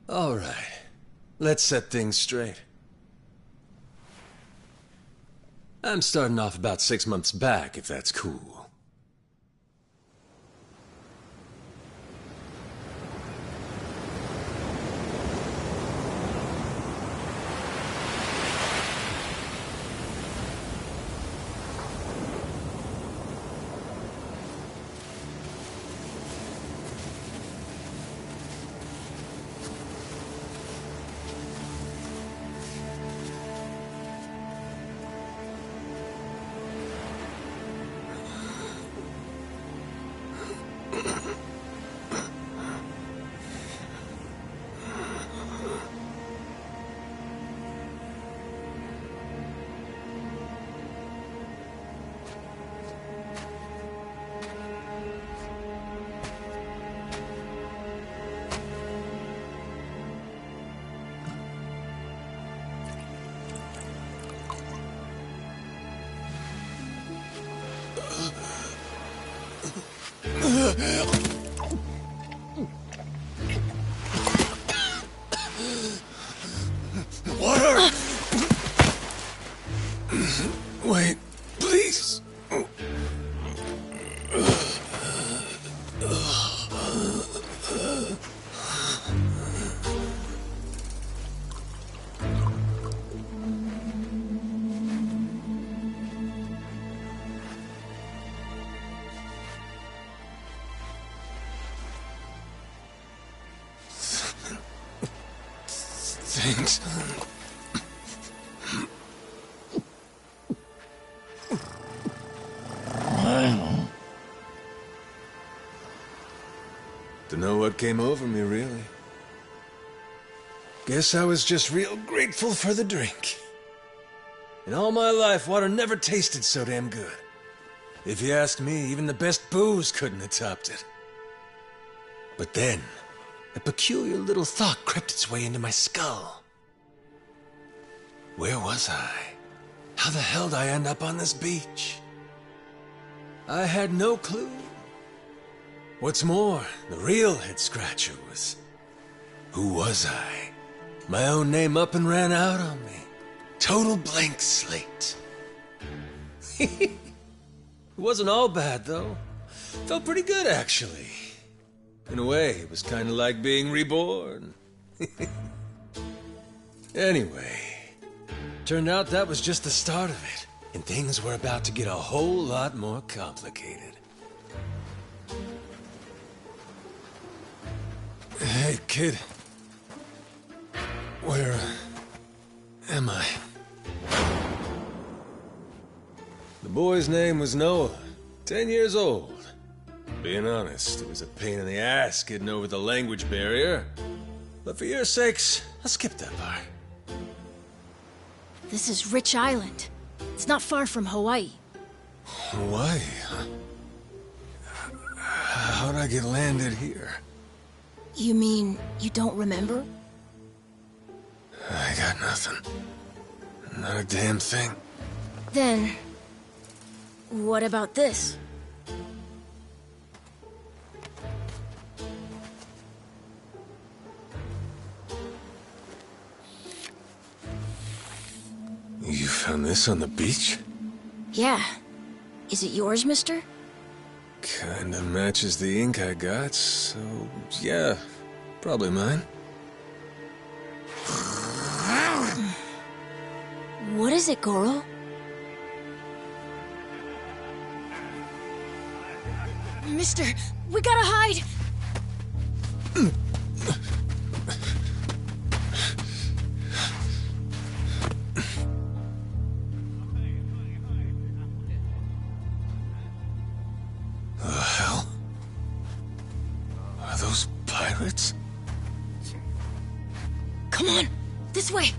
All right. Let's set things straight. I'm starting off about 6 months back, if that's cool. Water! Wait, please. Thanks. Dunno what came over me, really. Guess I was just real grateful for the drink. In all my life, water never tasted so damn good. If you ask me, even the best booze couldn't have topped it. But then, a peculiar little thought crept its way into my skull. Where was I? How the hell did I end up on this beach? I had no clue. What's more, the real head-scratcher was... who was I? My own name up and ran out on me. Total blank slate. It wasn't all bad, though. Felt pretty good, actually. In a way, it was kind of like being reborn. Anyway, turned out that was just the start of it, and things were about to get a whole lot more complicated. Hey, kid. Where am I? The boy's name was Noah, 10 years old. Being honest, it was a pain in the ass getting over the language barrier. But for your sakes, I'll skip that part. This is Rich Island. It's not far from Hawaii. Hawaii, huh? How'd I get landed here? You mean you don't remember? I got nothing. Not a damn thing. Then, what about this? You found this on the beach? Yeah. Is it yours, mister? Kinda matches the ink I got, so yeah, probably mine. What is it, Goro? Mister, we gotta hide! The hell? Are those pirates? Come on, this way!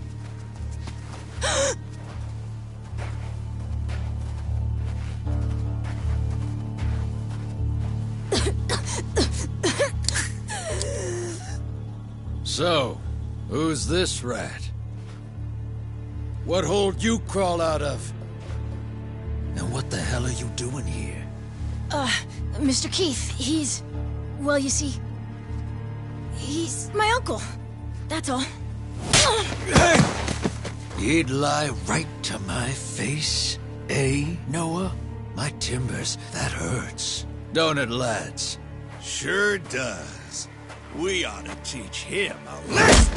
So, who's this rat? What hole you crawl out of? And what the hell are you doing here? Mr. Keith, he's... Well, you see... He's my uncle. That's all. He'd lie right to my face, eh, Noah? My timbers, that hurts. Don't it, lads? Sure does. We ought to teach him a lesson.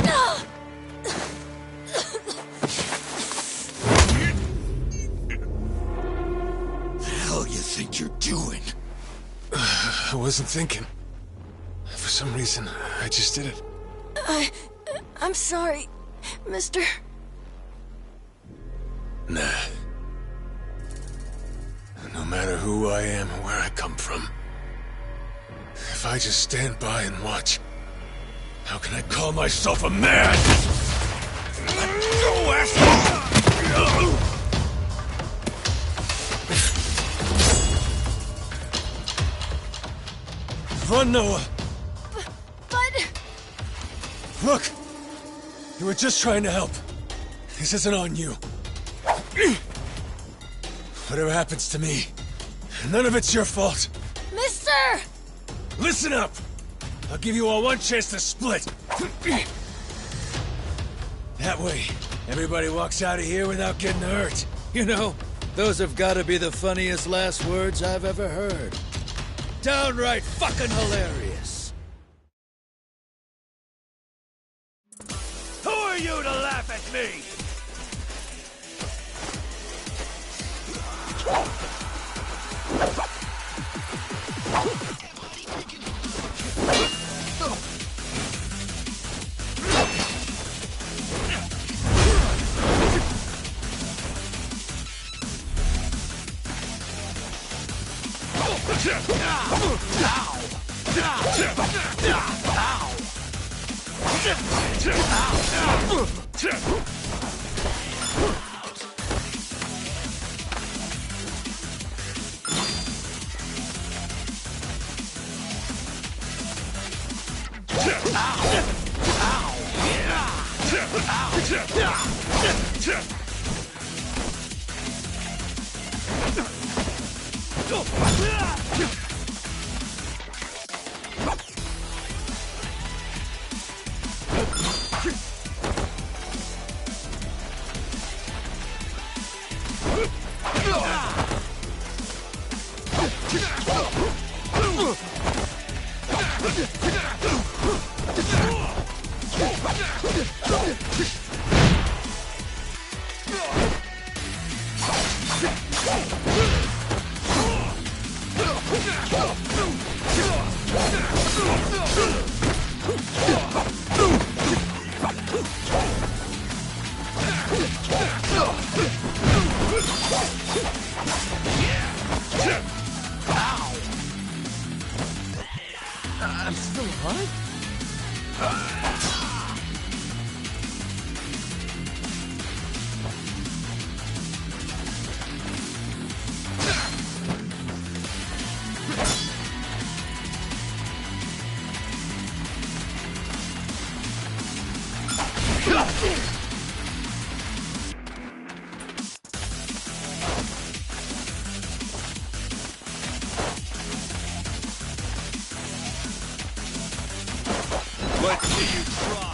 The hell you think you're doing? I wasn't thinking. For some reason, I just did it. I'm sorry, mister. Nah. No matter who I am or where I come from, if I just stand by and watch, how can I call myself a man? Go, asshole! Run, Noah! But... Look! You were just trying to help. This isn't on you. Whatever happens to me, none of it's your fault. Mister! Listen up! I'll give you all one chance to split. That way, everybody walks out of here without getting hurt. You know, those have got to be the funniest last words I've ever heard. Downright fucking hilarious. Who are you to laugh at me? I'm still alive? What do you try?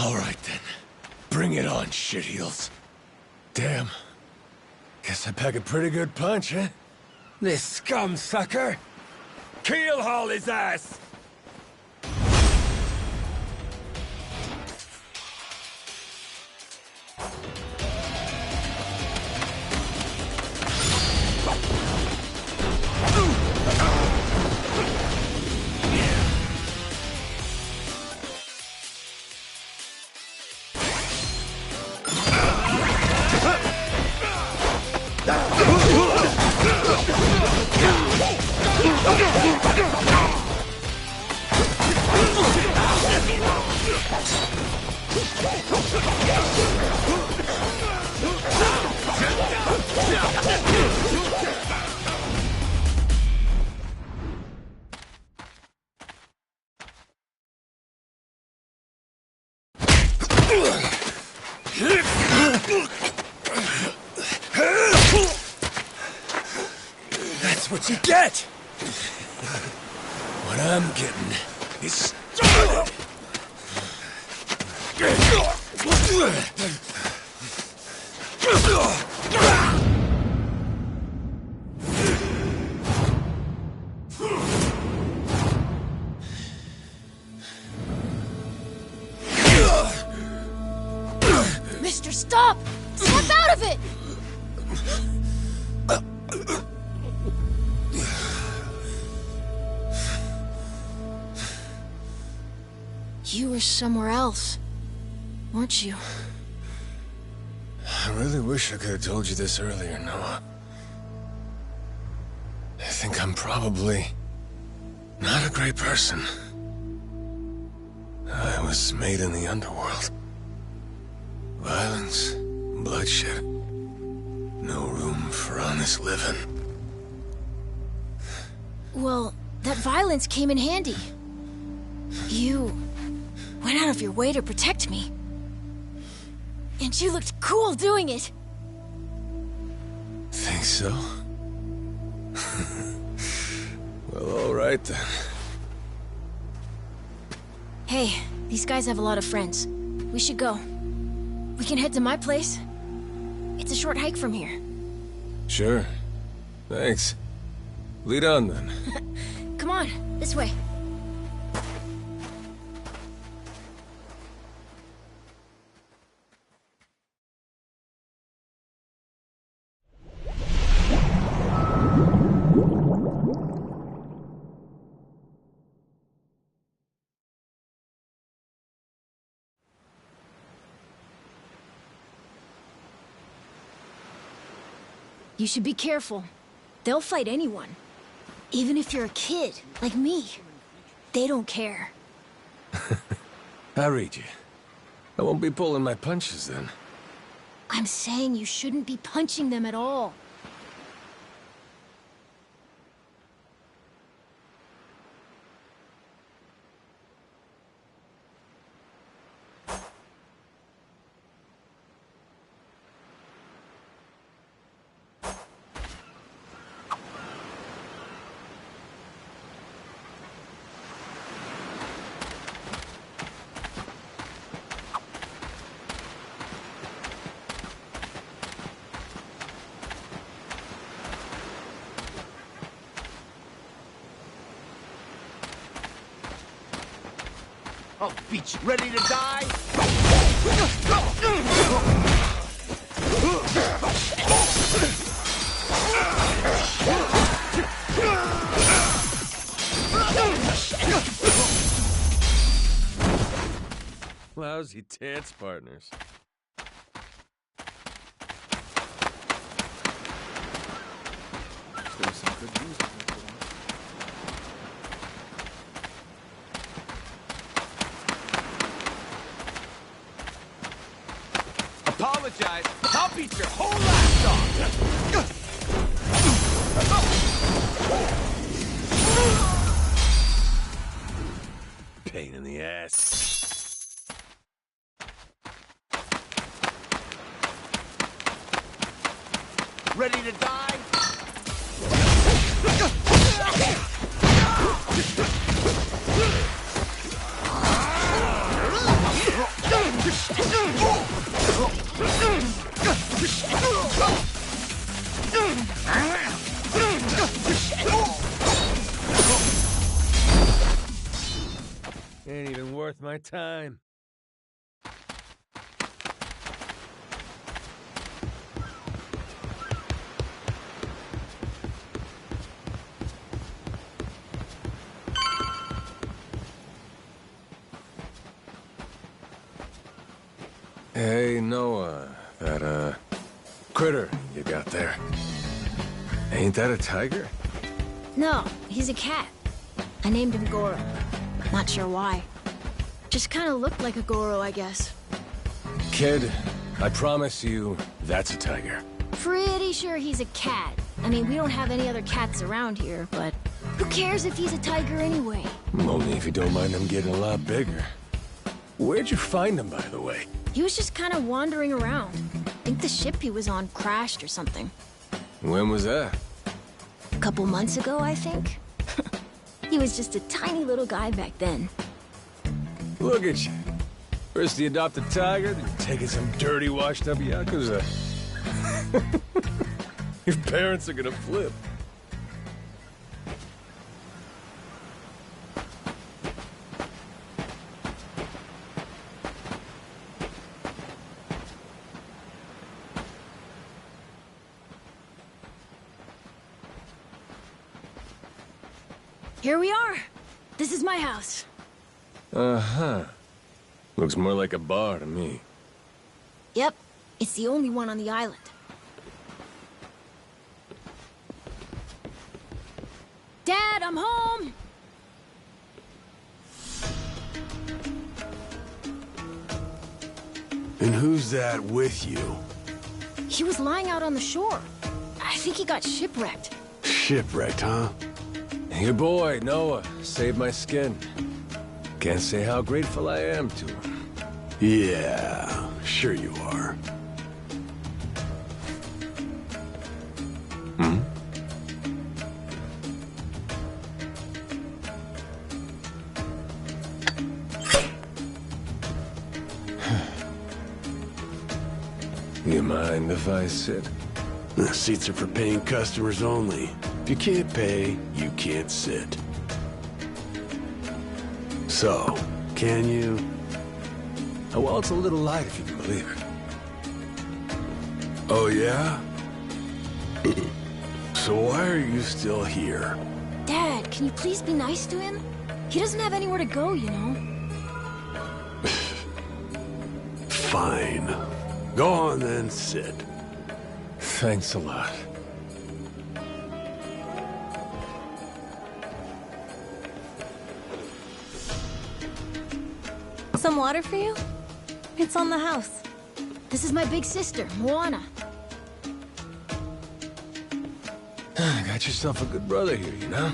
All right then. Bring it on, shitheels. Damn. Guess I pack a pretty good punch, eh? This scum sucker! Keelhaul his ass! That's what you get! What I'm getting is started! Mister, stop! Snap out of it! You were somewhere else, weren't you? I really wish I could have told you this earlier, Noah. I think I'm probably not a great person. I was made in the underworld. Violence, bloodshed. No room for honest living. Well, that violence came in handy. You went out of your way to protect me. And you looked cool doing it. Think so? Well, all right then. Hey, these guys have a lot of friends. We should go. We can head to my place. It's a short hike from here. Sure. Thanks. Lead on then. Come on, this way. You should be careful. They'll fight anyone. Even if you're a kid, like me. They don't care. I read you. I won't be pulling my punches then. I'm saying you shouldn't be punching them at all. I'll beat you. Ready to die? Lousy dance partners. There's some good music. Apologize. I'll beat your whole ass off. Pain in the ass. Ready to die? my time. Hey, Noah, that, critter you got there. Ain't that a tiger? No, he's a cat. I named him Goro. Not sure why. Just kind of looked like a Goro, I guess. Kid, I promise you, that's a tiger. Pretty sure he's a cat. I mean, we don't have any other cats around here, but who cares if he's a tiger anyway? Only if you don't mind him getting a lot bigger. Where'd you find him, by the way? He was just kind of wandering around. I think the ship he was on crashed or something. When was that? A couple months ago, I think. He was just a tiny little guy back then. Look at you. First you adopt a tiger, then you're taking some dirty, washed-up Yakuza. Your parents are gonna flip. Here we are. This is my house. Uh-huh. Looks more like a bar to me. Yep, it's the only one on the island. Dad, I'm home! And who's that with you? He was lying out on the shore. I think he got shipwrecked. Shipwrecked, huh? Your boy, Noah, saved my skin. Can't say how grateful I am to him. Yeah, sure you are. Hmm? You mind if I sit? The seats are for paying customers only. If you can't pay, you can't sit. So, can you? Oh, well, it's a little light if you can believe it. Oh, yeah? So why are you still here? Dad, can you please be nice to him? He doesn't have anywhere to go, you know? Fine. Go on then, sit. Thanks a lot. Some water for you? It's on the house. This is my big sister, Moana. Got yourself a good brother here, you know?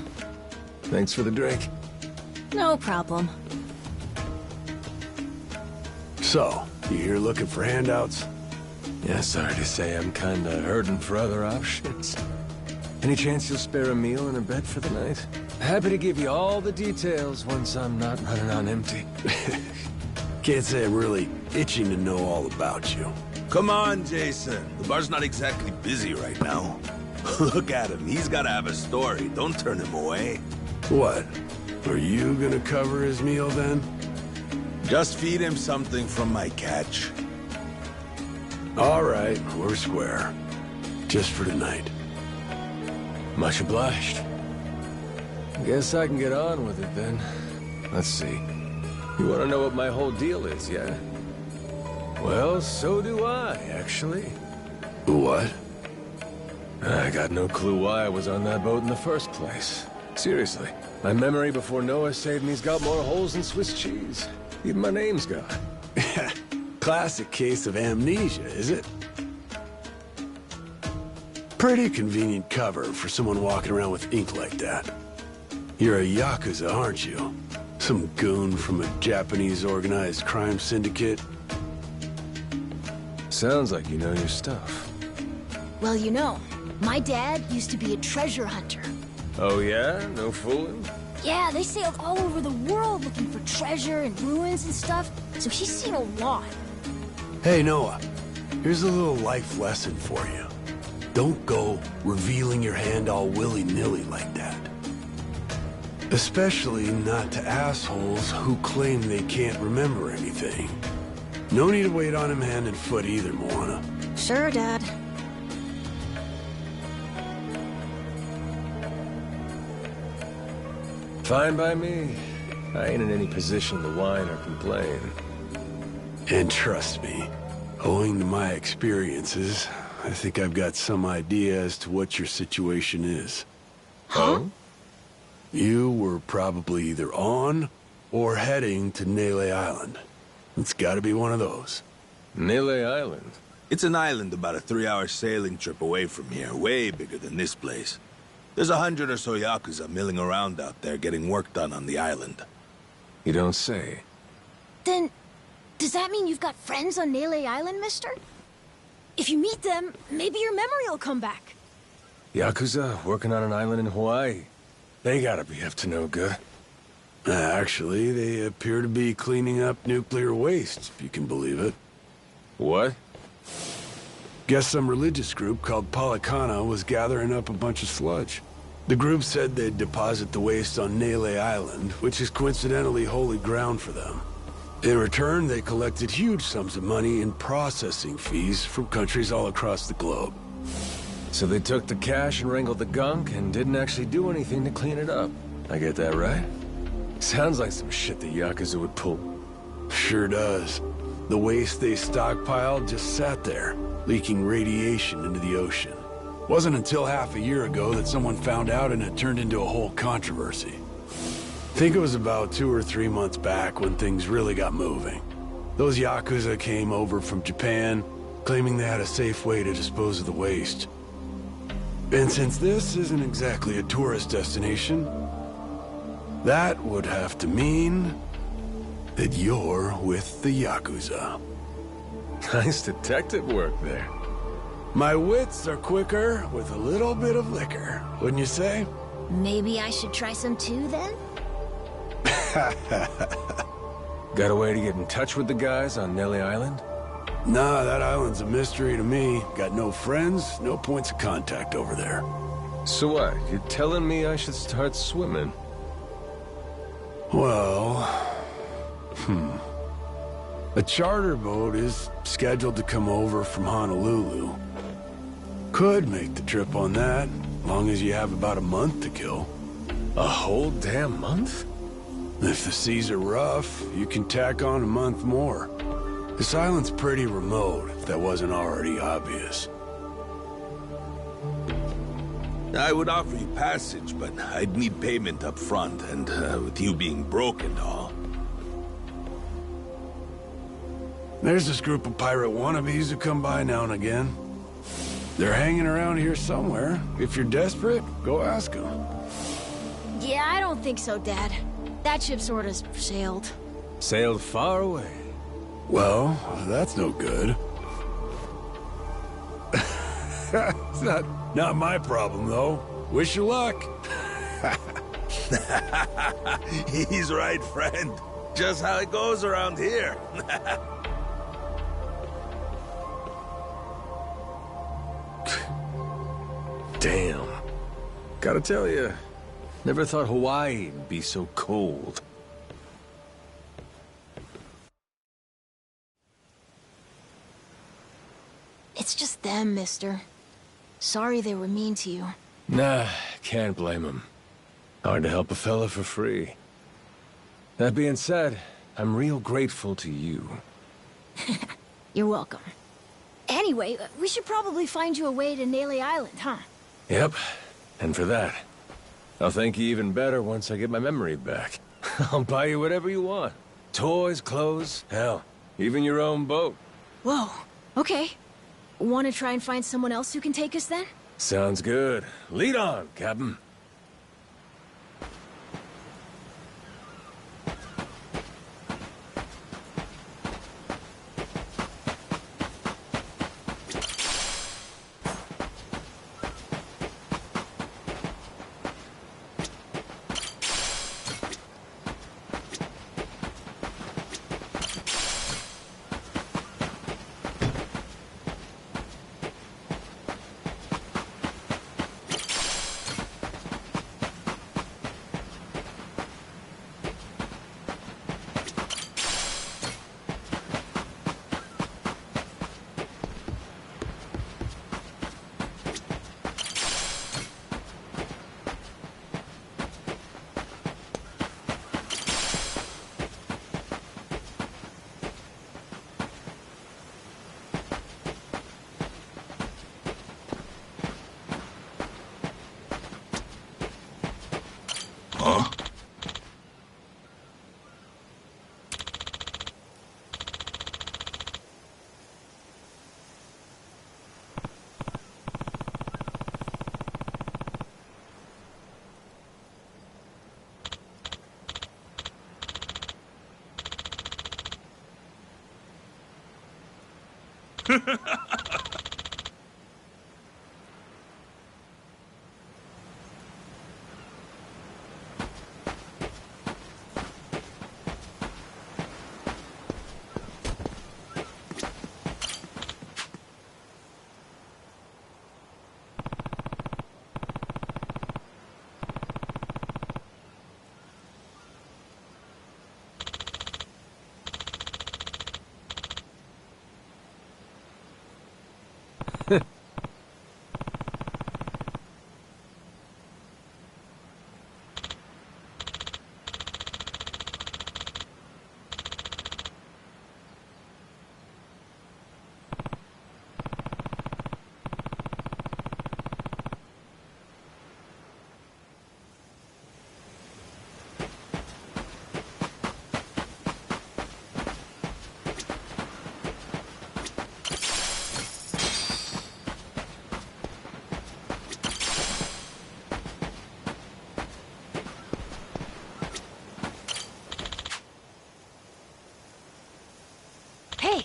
Thanks for the drink. No problem. So, you here looking for handouts? Yeah, sorry to say I'm kinda hurting for other options. Any chance you'll spare a meal and a bed for the night? Happy to give you all the details once I'm not running on empty. Can't say I'm really itching to know all about you. Come on, Jason. The bar's not exactly busy right now. Look at him. He's gotta have a story. Don't turn him away. What? Are you gonna cover his meal then? Just feed him something from my catch. All right, we're square. Just for tonight. Much obliged. Guess I can get on with it then. Let's see. You want to know what my whole deal is, yeah? Well, so do I, actually. What? I got no clue why I was on that boat in the first place. Seriously, my memory before Noah saved me's got more holes than Swiss cheese. Even my name's gone. Classic case of amnesia, is it? Pretty convenient cover for someone walking around with ink like that. You're a Yakuza, aren't you? Some goon from a Japanese organized crime syndicate? Sounds like you know your stuff. Well, you know, my dad used to be a treasure hunter. Oh yeah? No fooling? Yeah, they sailed all over the world looking for treasure and ruins and stuff, so he's seen a lot. Hey, Noah. Here's a little life lesson for you. Don't go revealing your hand all willy-nilly like that. Especially not to assholes who claim they can't remember anything. No need to wait on him hand and foot either, Moana. Sure, Dad. Fine by me. I ain't in any position to whine or complain. And trust me, owing to my experiences, I think I've got some idea as to what your situation is. Huh? You were probably either on or heading to Nele Island. It's gotta be one of those. Nele Island? It's an island about a 3-hour sailing trip away from here, way bigger than this place. There's 100 or so Yakuza milling around out there getting work done on the island. You don't say. Then, does that mean you've got friends on Nele Island, mister? If you meet them, maybe your memory will come back. Yakuza working on an island in Hawaii? They gotta be up to no good. Actually, they appear to be cleaning up nuclear waste, if you can believe it. What? Guess some religious group called Policana was gathering up a bunch of sludge. The group said they'd deposit the waste on Nele Island, which is coincidentally holy ground for them. In return, they collected huge sums of money in processing fees from countries all across the globe. So they took the cash and wrangled the gunk and didn't actually do anything to clean it up. I get that right? Sounds like some shit the Yakuza would pull. Sure does. The waste they stockpiled just sat there, leaking radiation into the ocean. Wasn't until half a year ago that someone found out and it turned into a whole controversy. Think it was about 2 or 3 months back when things really got moving. Those Yakuza came over from Japan, claiming they had a safe way to dispose of the waste. And since this isn't exactly a tourist destination, that would have to mean that you're with the Yakuza. Nice detective work there. My wits are quicker with a little bit of liquor, wouldn't you say? Maybe I should try some too, then? Got a way to get in touch with the guys on Nele Island? Nah, that island's a mystery to me. Got no friends, no points of contact over there. So what? You're telling me I should start swimming? Well... A charter boat is scheduled to come over from Honolulu. Could make the trip on that, long as you have about a month to kill. A whole damn month? If the seas are rough, you can tack on a month more. This island's pretty remote, if that wasn't already obvious. I would offer you passage, but I'd need payment up front, and with you being broke and all. There's this group of pirate wannabes who come by now and again. They're hanging around here somewhere. If you're desperate, go ask them. Yeah, I don't think so, Dad. That ship sort of sailed. Sailed far away. Well, that's no good. It's not my problem, though. Wish you luck. He's right, friend. Just how it goes around here. Damn. Gotta tell you, never thought Hawaii'd be so cold. It's just them, mister. Sorry they were mean to you. Nah, can't blame him. Hard to help a fella for free. That being said, I'm real grateful to you. You're welcome. Anyway, we should probably find you a way to Nele Island, huh? Yep, and for that, I'll thank you even better once I get my memory back. I'll buy you whatever you want. Toys, clothes, hell, even your own boat. Whoa, okay. Want to try and find someone else who can take us then? Sounds good. Lead on, Captain. Huh? Hey!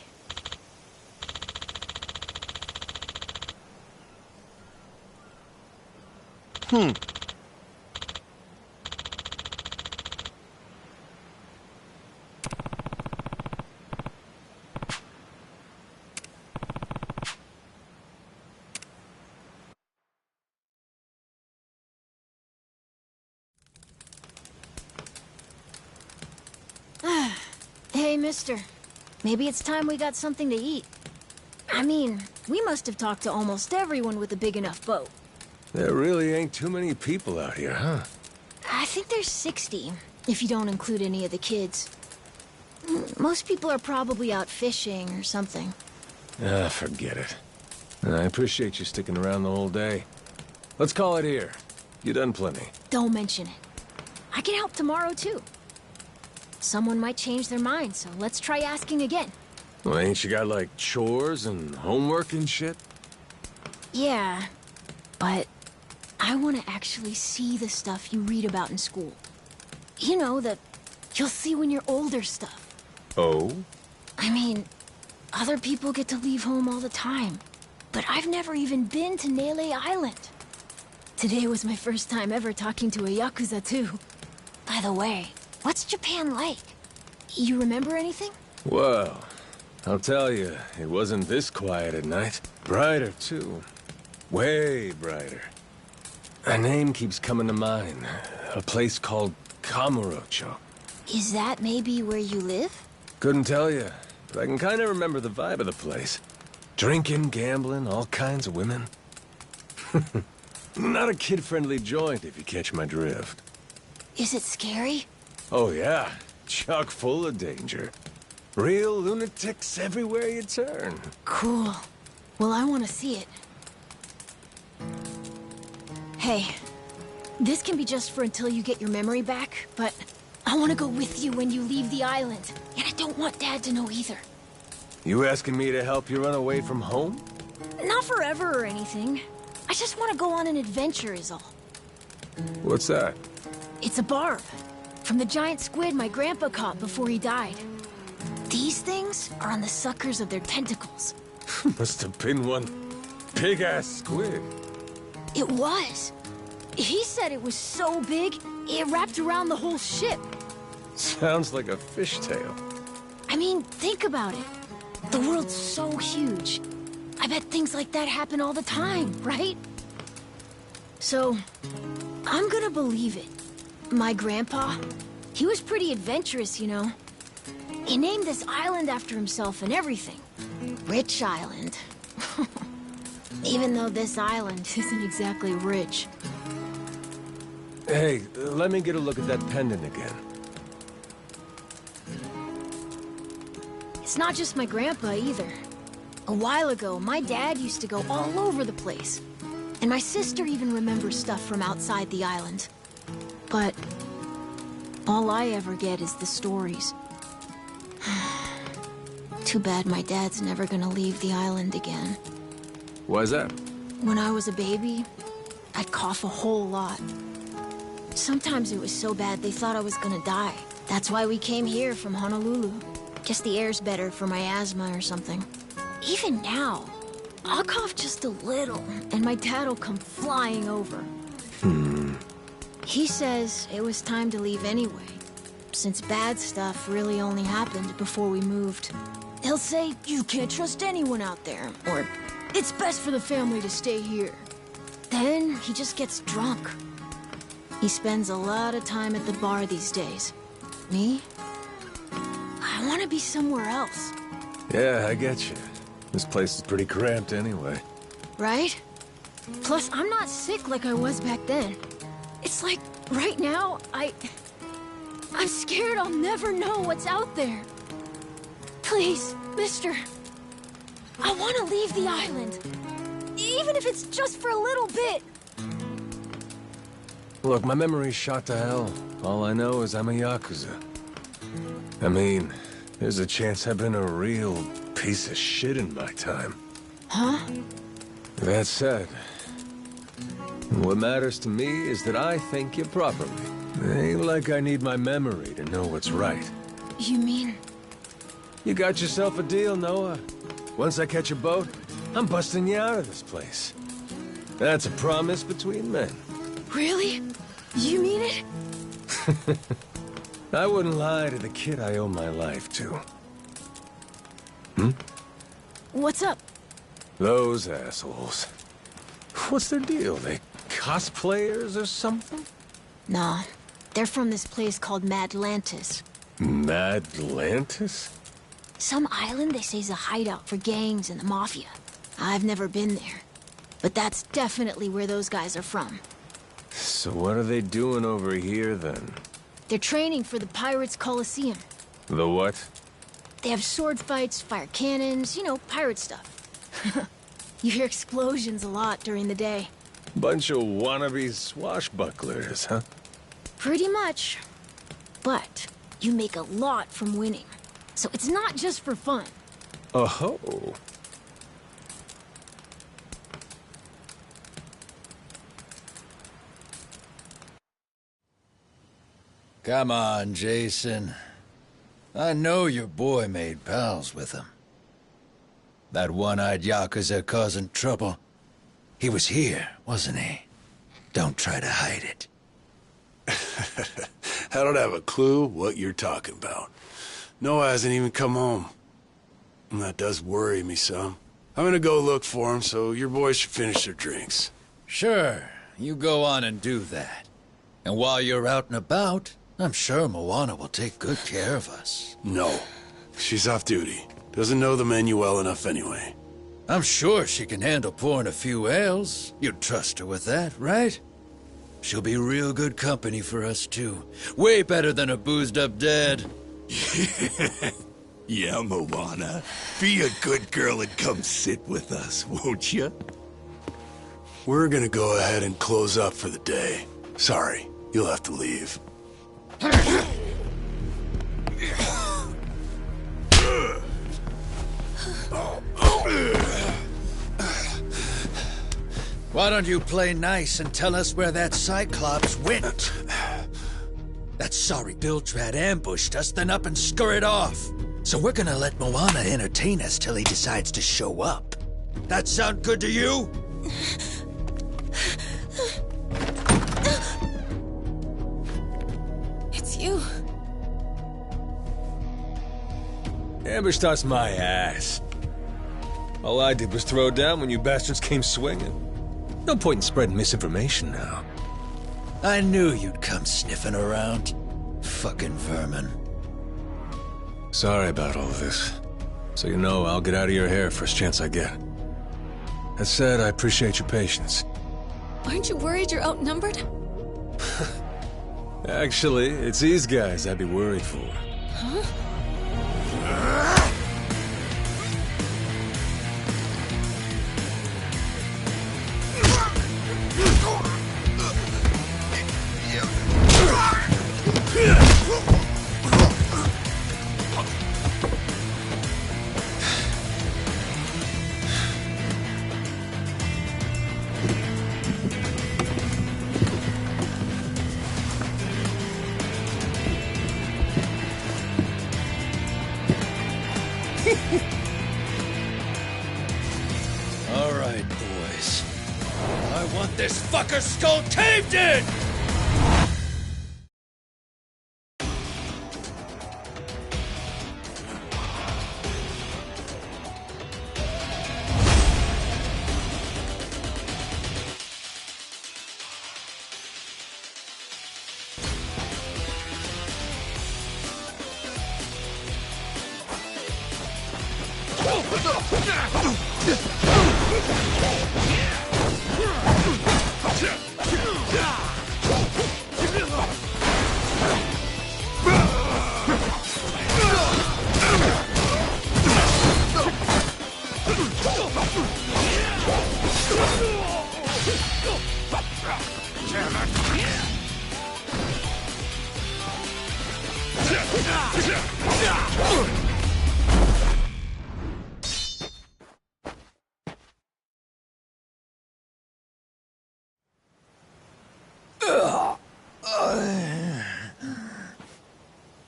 Hey, mister. Maybe it's time we got something to eat. I mean, we must have talked to almost everyone with a big enough boat. There really ain't too many people out here, huh? I think there's 60, if you don't include any of the kids. Most people are probably out fishing or something. Ah, forget it. I appreciate you sticking around the whole day. Let's call it here. You done plenty. Don't mention it. I can help tomorrow, too. Someone might change their mind, so let's try asking again. Well, ain't you got, like, chores and homework and shit? Yeah, but I want to actually see the stuff you read about in school. You know, the you'll see when you're older stuff. Oh? I mean, other people get to leave home all the time, but I've never even been to Nele Island. Today was my first time ever talking to a Yakuza, too. By the way, what's Japan like? You remember anything? Well, I'll tell you, it wasn't this quiet at night. Brighter, too. Way brighter. A name keeps coming to mind. A place called Kamurocho. Is that maybe where you live? Couldn't tell you, but I can kind of remember the vibe of the place. Drinking, gambling, all kinds of women. Not a kid-friendly joint, if you catch my drift. Is it scary? Oh, yeah. Chock full of danger. Real lunatics everywhere you turn. Cool. Well, I want to see it. Hey, this can be just for until you get your memory back, but I want to go with you when you leave the island. And I don't want Dad to know either. You asking me to help you run away from home? Not forever or anything. I just want to go on an adventure is all. What's that? It's a barb. From the giant squid my grandpa caught before he died. These things are on the suckers of their tentacles. Must have been one big-ass squid. It was. He said it was so big, it wrapped around the whole ship. Sounds like a fishtail. I mean, think about it. The world's so huge. I bet things like that happen all the time, right? So, I'm gonna believe it. My grandpa, he was pretty adventurous, you know. He named this island after himself and everything. Rich Island. Even though this island isn't exactly rich. Hey, let me get a look at that pendant again. It's not just my grandpa either. A while ago, my dad used to go all over the place. And my sister even remembers stuff from outside the island. But All I ever get is the stories. Too bad my dad's never gonna leave the island again. Why's that? When I was a baby, I'd cough a whole lot. Sometimes it was so bad they thought I was gonna die. That's why we came here from Honolulu. Guess the air's better for my asthma or something. Even now, I'll cough just a little, and my dad'll come flying over. He says it was time to leave anyway, since bad stuff really only happened before we moved. He'll say, you can't trust anyone out there, or it's best for the family to stay here. Then he just gets drunk. He spends a lot of time at the bar these days. Me? I want to be somewhere else. Yeah, I get you. This place is pretty cramped anyway. Right? Plus, I'm not sick like I was back then. It's like, right now, I'm scared I'll never know what's out there. Please, mister. I want to leave the island. Even if it's just for a little bit. Look, my memory's shot to hell. All I know is I'm a Yakuza. I mean, there's a chance I've been a real piece of shit in my time. Huh? That said, what matters to me is that I think you properly. It ain't like I need my memory to know what's right. You mean? You got yourself a deal, Noah. Once I catch a boat, I'm busting you out of this place. That's a promise between men. Really? You mean it? I wouldn't lie to the kid I owe my life to. What's up? Those assholes. What's their deal? They cosplayers or something? Nah, they're from this place called Madlantis. Madlantis? Some island they say's a hideout for gangs and the mafia. I've never been there. But that's definitely where those guys are from. So what are they doing over here, then? They're training for the Pirates Coliseum. The what? They have sword fights, fire cannons, you know, pirate stuff. You hear explosions a lot during the day. Bunch of wannabe swashbucklers, huh? Pretty much. But you make a lot from winning. So it's not just for fun. Oh. Come on, Jason. I know your boy made pals with him. That one-eyed Yakuza causing trouble. He was here, wasn't he? Don't try to hide it. I don't have a clue what you're talking about. Noah hasn't even come home. And that does worry me some. I'm gonna go look for him, so your boys should finish their drinks. Sure, you go on and do that. And while you're out and about, I'm sure Moana will take good care of us. No. She's off duty. Doesn't know the menu well enough anyway. I'm sure she can handle pouring a few ales. You'd trust her with that, right? She'll be real good company for us, too. Way better than a boozed-up dad. Yeah, Moana. Be a good girl and come sit with us, won't you? We're gonna go ahead and close up for the day. Sorry, you'll have to leave. Why don't you play nice and tell us where that Cyclops went? That sorry Biltrad ambushed us, then up and scurried off. So we're gonna let Moana entertain us till he decides to show up. That sound good to you? It's you. Ambushed us my ass. All I did was throw down when you bastards came swinging. No point in spreading misinformation now. I knew you'd come sniffing around. Fucking vermin. Sorry about all this. So you know, I'll get out of your hair first chance I get. That said, I appreciate your patience. Aren't you worried you're outnumbered? Actually, it's these guys I'd be worried for. Huh? Yeah. this fucker's skull caved in!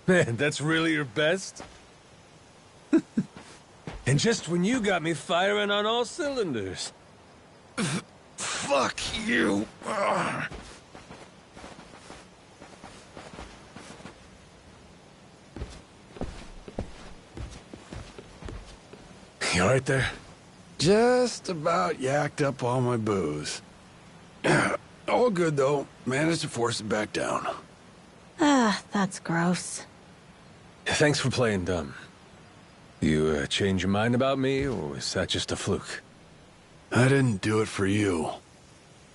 Man, that's really your best? And just when you got me firing on all cylinders. Fuck you! You alright there? Just about yacked up all my booze. All good, though. Managed to force it back down. Ah, that's gross. Thanks for playing dumb. You change your mind about me, or was that just a fluke? I didn't do it for you.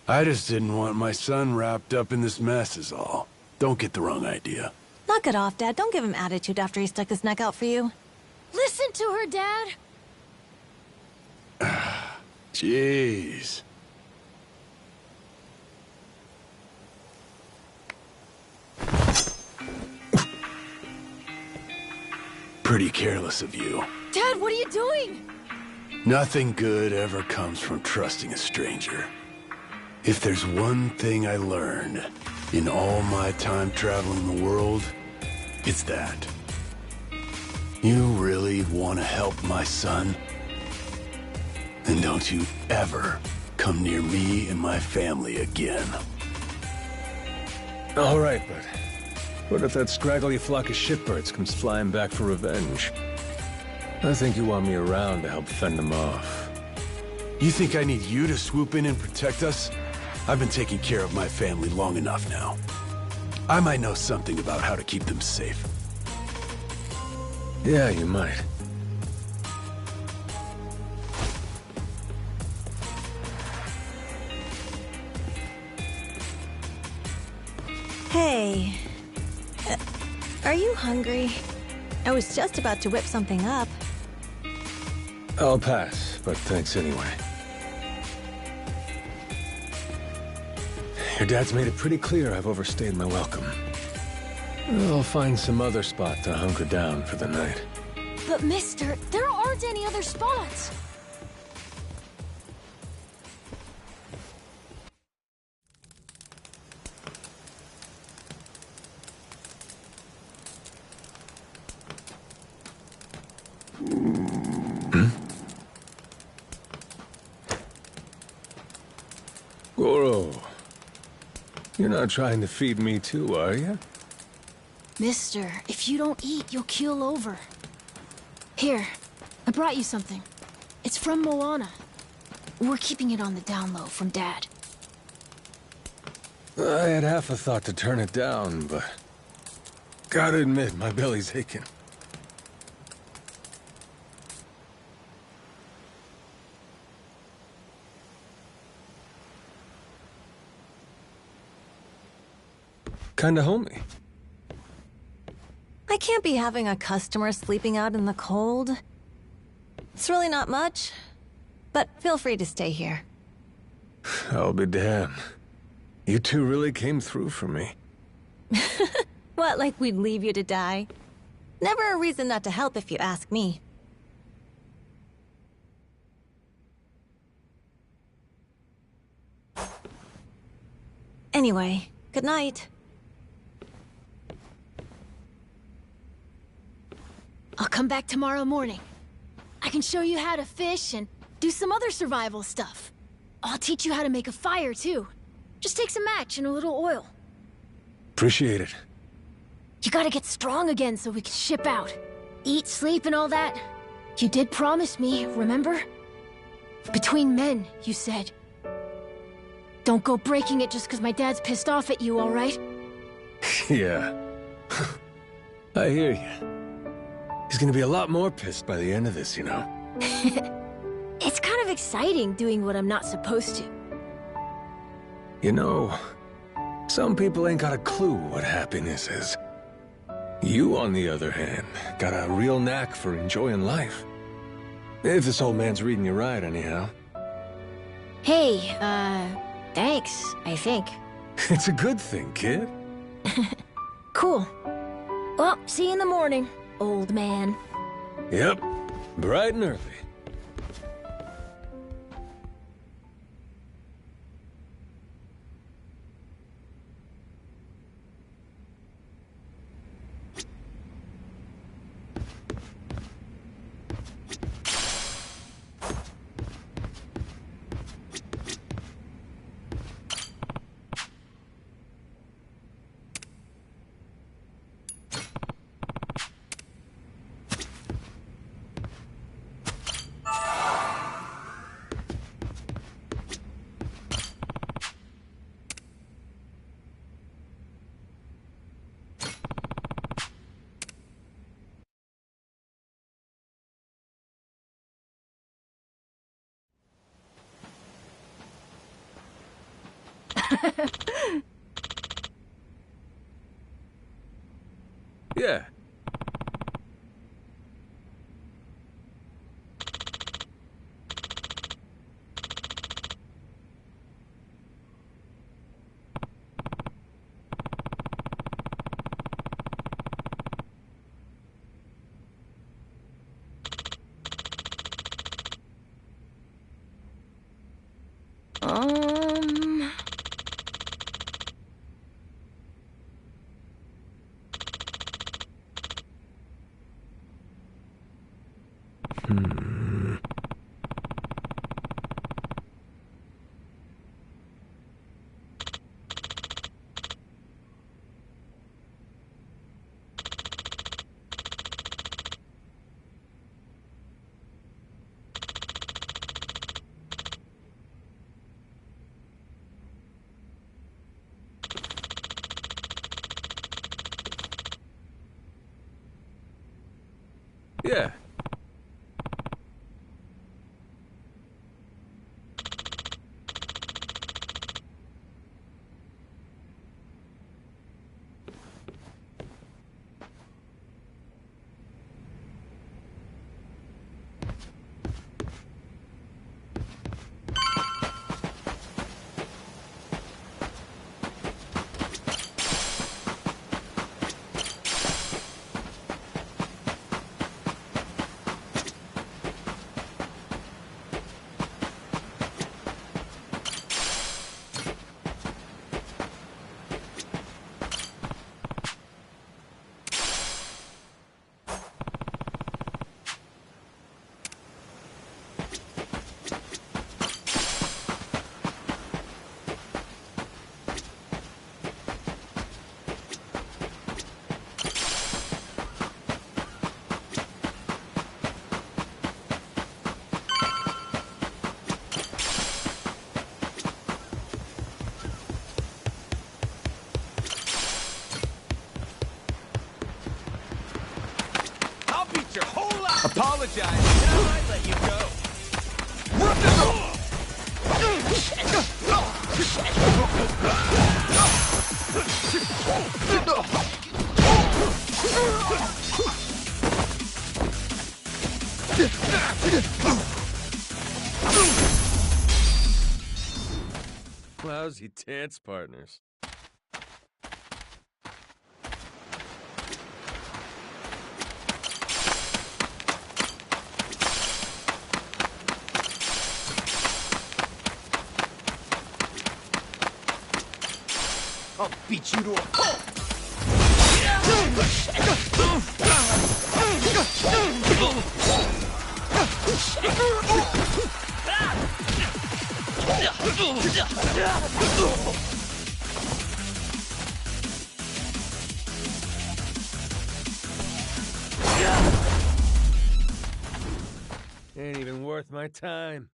I just didn't want my son wrapped up in this mess is all. Don't get the wrong idea. Knock it off, Dad. Don't give him attitude after he stuck his neck out for you. Listen to her, Dad. Jeez. Pretty careless of you. Dad, what are you doing? Nothing good ever comes from trusting a stranger. If there's one thing I learned in all my time traveling the world, it's that. You really want to help my son? Then don't you ever come near me and my family again. All right, but what if that scraggly flock of shitbirds comes flying back for revenge? I think you want me around to help fend them off. You think I need you to swoop in and protect us? I've been taking care of my family long enough now. I might know something about how to keep them safe. Yeah, you might. Hey. Are you hungry? I was just about to whip something up. I'll pass, but thanks anyway. Your dad's made it pretty clear I've overstayed my welcome. I'll find some other spot to hunker down for the night. But mister, there aren't any other spots. Goro, you're not trying to feed me too, are you? Mister, if you don't eat, you'll keel over. Here, I brought you something. It's from Moana. We're keeping it on the down low from Dad. I had half a thought to turn it down, but gotta admit, my belly's aching. Kinda homey. I can't be having a customer sleeping out in the cold. It's really not much, but feel free to stay here. I'll be damned. You two really came through for me. What, like we'd leave you to die? Never a reason not to help if you ask me. Anyway, good night. I'll come back tomorrow morning. I can show you how to fish and do some other survival stuff. I'll teach you how to make a fire, too. Just take some match and a little oil. Appreciate it. You gotta get strong again so we can ship out. Eat, sleep, and all that. You did promise me, remember? Between men, you said. Don't go breaking it just because my dad's pissed off at you, all right? Yeah. I hear you. He's gonna be a lot more pissed by the end of this, you know? It's kind of exciting doing what I'm not supposed to. You know, some people ain't got a clue what happiness is. You, on the other hand, got a real knack for enjoying life. If this old man's reading you right, anyhow. Hey, thanks, I think. It's a good thing, kid. Cool. Well, see you in the morning, old man. Yep, bright and early. Yeah. Um... Yeah. Apologize, and I might let you go. Lousy dance partners. I'll beat you to a pulp! Ain't even worth my time.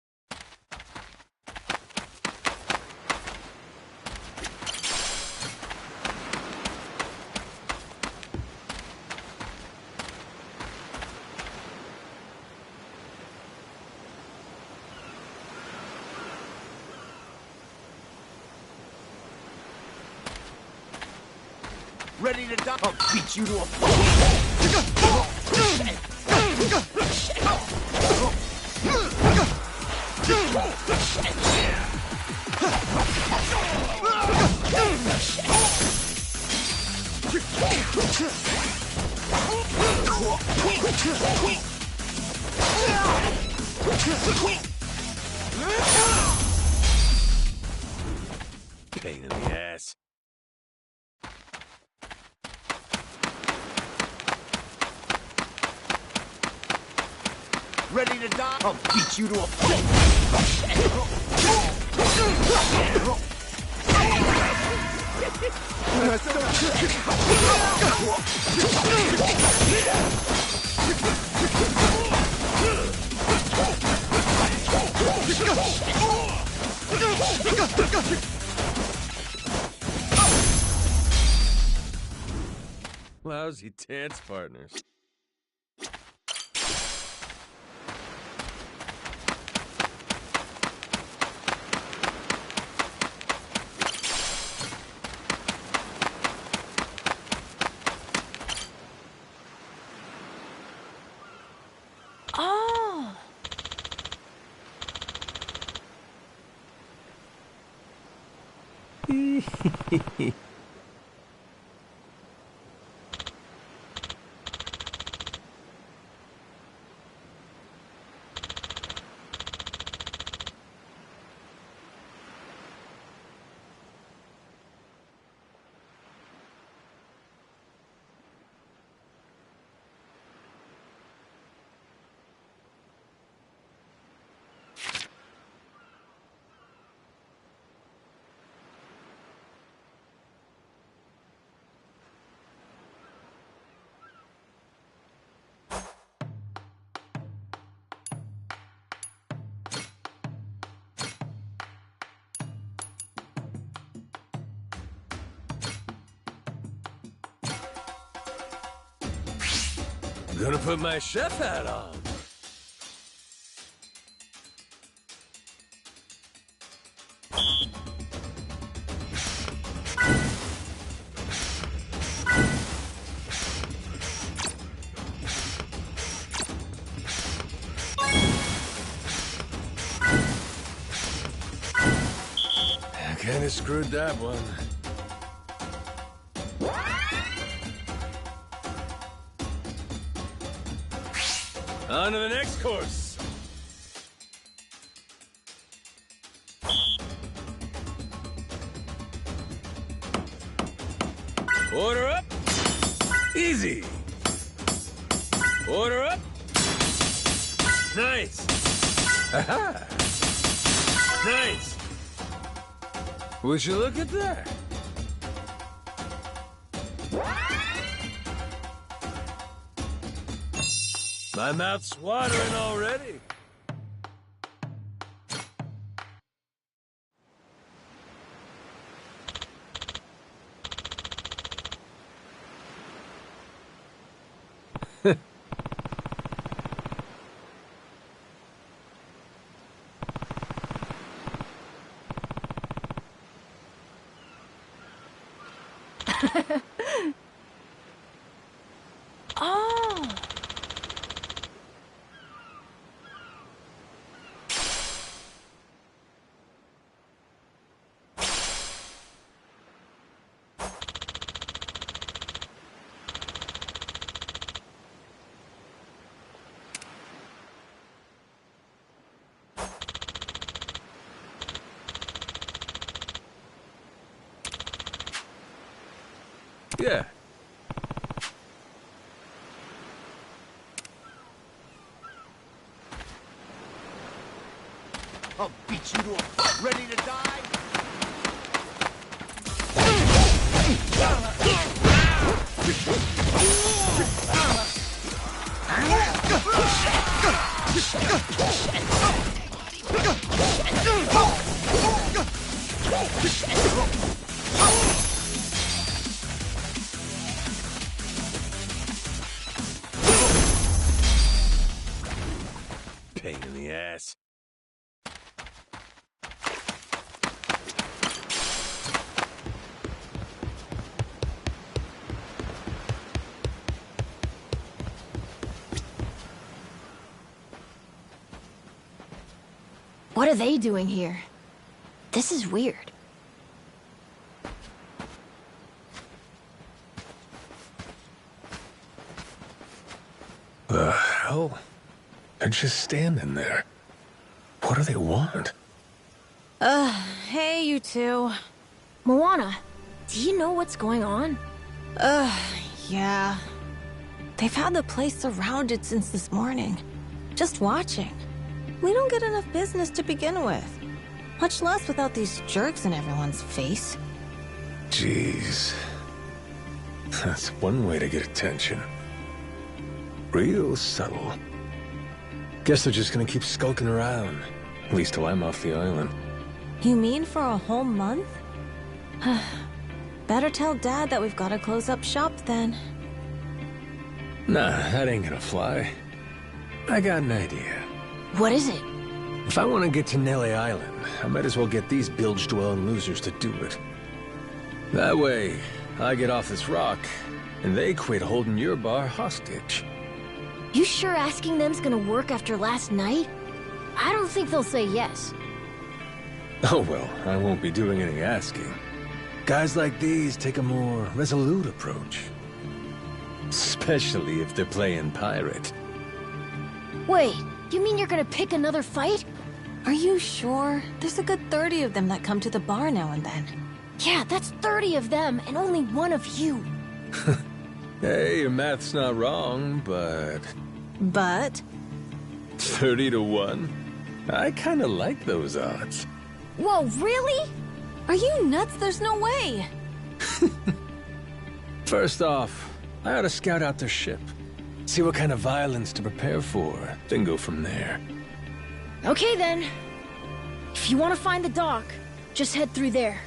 Ready to die? I'll beat you to a Pain in the ass. Ready to die? I'll beat you to a Lousy dance partners. Oh. Gonna put my chef hat on. Kinda screwed that one. On to the next course. Order up. Easy. Order up. Nice. Haha. Nice. Would you look at that? My mouth's watering already. Oh. Yeah. I'll beat you to a ass. What are they doing here? This is weird. The hell? They're just standing there. What do they want? Hey, you two. Moana, do you know what's going on? Yeah. They've had the place surrounded since this morning. Just watching. We don't get enough business to begin with. Much less without these jerks in everyone's face. Jeez. That's one way to get attention. Real subtle. Guess they're just gonna keep skulking around. At least till I'm off the island. You mean for a whole month? Better tell Dad that we've got to close up shop then. Nah, that ain't gonna fly. I got an idea. What is it? If I want to get to Nelly Island, I might as well get these bilge-dwelling losers to do it. That way, I get off this rock, and they quit holding your bar hostage. You sure asking them's gonna work after last night? I don't think they'll say yes. Oh well, I won't be doing any asking. Guys like these take a more resolute approach. Especially if they're playing pirate. Wait, you mean you're gonna pick another fight? Are you sure? There's a good 30 of them that come to the bar now and then. Yeah, that's 30 of them and only one of you. Hey, your math's not wrong, but... But? 30 to 1? I kinda like those odds. Whoa, really? Are you nuts? There's no way. First off, I ought to scout out their ship. See what kind of violence to prepare for, then go from there. Okay then. If you want to find the dock, just head through there.